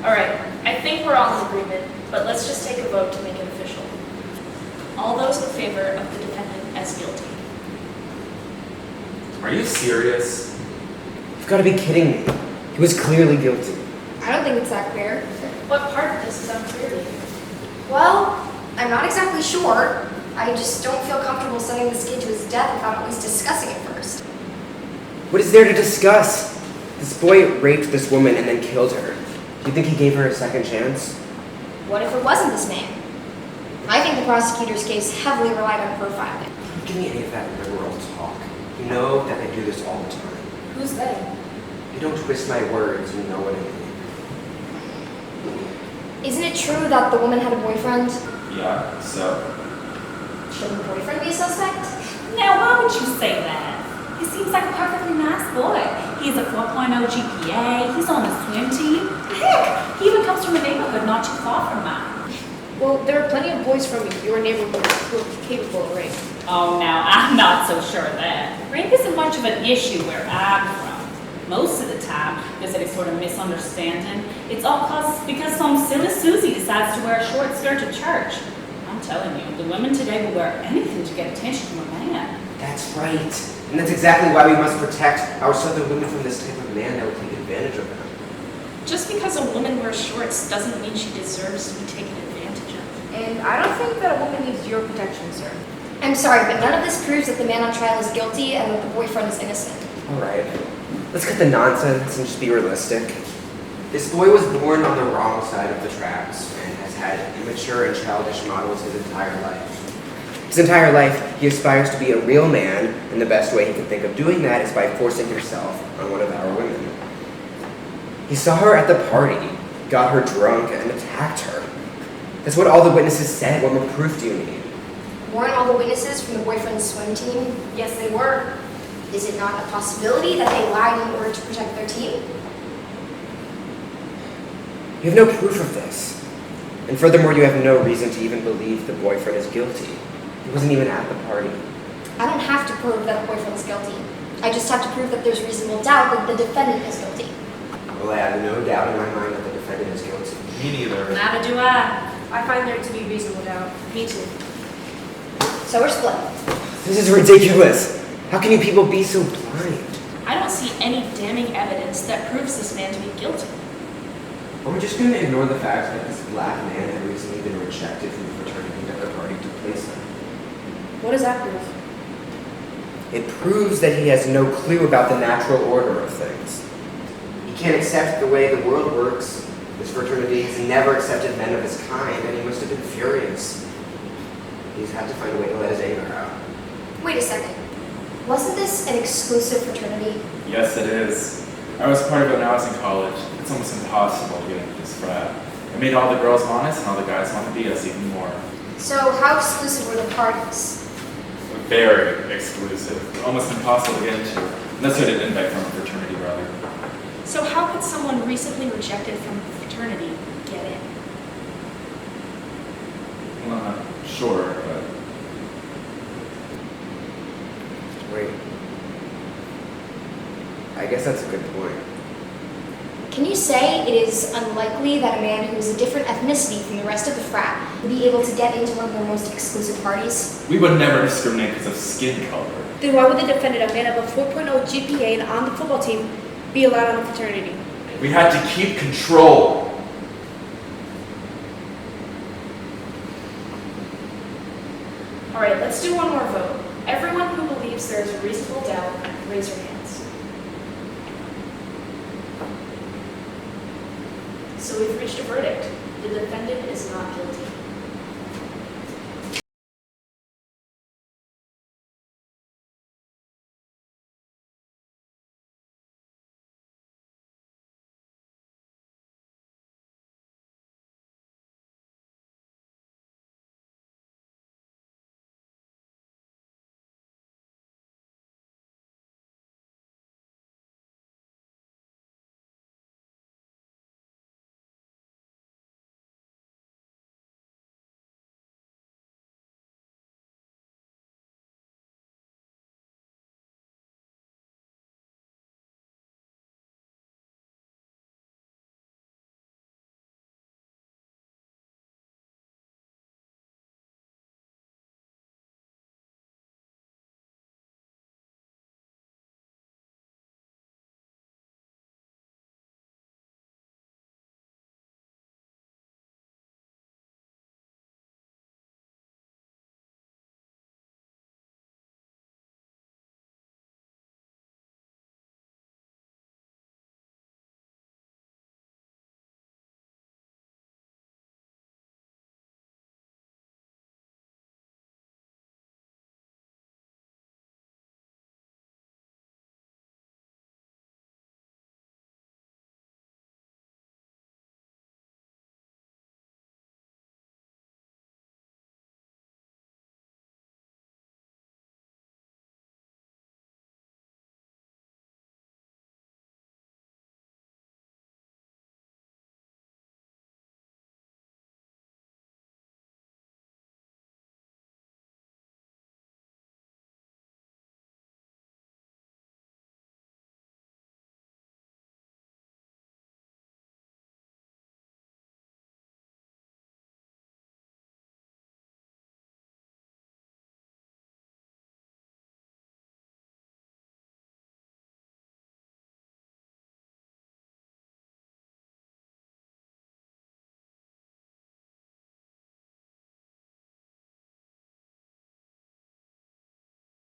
Alright, I think we're all in agreement, but let's just take a vote to make it official. All those in favor of the defendant as guilty? Are you serious? You've got to be kidding me. He was clearly guilty. I don't think it's that clear. What part of this is unclear to you? Well, I'm not exactly sure. I just don't feel comfortable sending this kid to his death without at least discussing it first. What is there to discuss? This boy raped this woman and then killed her. Do you think he gave her a second chance? What if it wasn't this man? I think the prosecutor's case heavily relied on profiling. Don't give me any of that liberal talk. You know that they do this all the time. Who's they? You don't twist my words, you know what I mean. Isn't it true that the woman had a boyfriend? Yeah, so? Shouldn't the boyfriend be a suspect? Now, why would you say that? He seems like a perfectly nice boy. He has a 4.0 GPA, he's on the swim team. Heck, he even comes from a neighborhood not too far from mine. Well, there are plenty of boys from your neighborhood who are capable of rape. Oh, now, I'm not so sure of that. Rape isn't much of an issue where I'm from. Most of the time, there's any sort of misunderstanding. It's all because some silly Susie decides to wear a short skirt to church. I'm telling you, the women today will wear anything to get attention from a man. That's right. And that's exactly why we must protect our southern women from this type of man that would take advantage of them. Just because a woman wears shorts doesn't mean she deserves to be taken advantage of. And I don't think that a woman needs your protection, sir. I'm sorry, but none of this proves that the man on trial is guilty and that the boyfriend is innocent. All right. Let's cut the nonsense and just be realistic. This boy was born on the wrong side of the tracks and has had immature and childish models his entire life. His entire life, he aspires to be a real man, and the best way he can think of doing that is by forcing himself on one of our women. He saw her at the party, got her drunk, and attacked her. That's what all the witnesses said. What more proof do you need? Weren't all the witnesses from the boyfriend's swim team? Yes, they were. Is it not a possibility that they lied in order to protect their team? You have no proof of this. And furthermore, you have no reason to even believe the boyfriend is guilty. He wasn't even at the party. I don't have to prove that the boyfriend is guilty. I just have to prove that there's reasonable doubt that the defendant is guilty. Well, I have no doubt in my mind that the defendant is guilty. Me neither. Neither do I. I find there to be reasonable doubt. Me too. So we're split. This is ridiculous. How can you people be so blind? I don't see any damning evidence that proves this man to be guilty. Are we just going to ignore the fact that this black man had recently been rejected from the fraternity that the party took place in? What does that prove? It proves that he has no clue about the natural order of things. He can't accept the way the world works. This fraternity has never accepted men of his kind, and he must have been furious. He's had to find a way to let his anger out. Wait a second. Wasn't this an exclusive fraternity? Yes, it is. I was part of it when I was in college. It's almost impossible to get into this frat. It made all the girls want us and all the guys want to be us even more. So how exclusive were the parties? Very exclusive. Almost impossible to get into. Unless you didn't invite from a fraternity brother. So how could someone recently rejected from a fraternity get in? Well, I'm not sure, but Wait. I guess that's a good point. Can you say it is unlikely that a man who is a different ethnicity from the rest of the frat would be able to get into one of their most exclusive parties? we would never discriminate because of skin color. Then why would the defendant, a man of a 4.0 GPA and on the football team, be allowed on the fraternity? We had to keep control. Alright, let's do one more vote. Everyone who believes there is a reasonable doubt, raise your hands. So we've reached a verdict. The defendant is not guilty.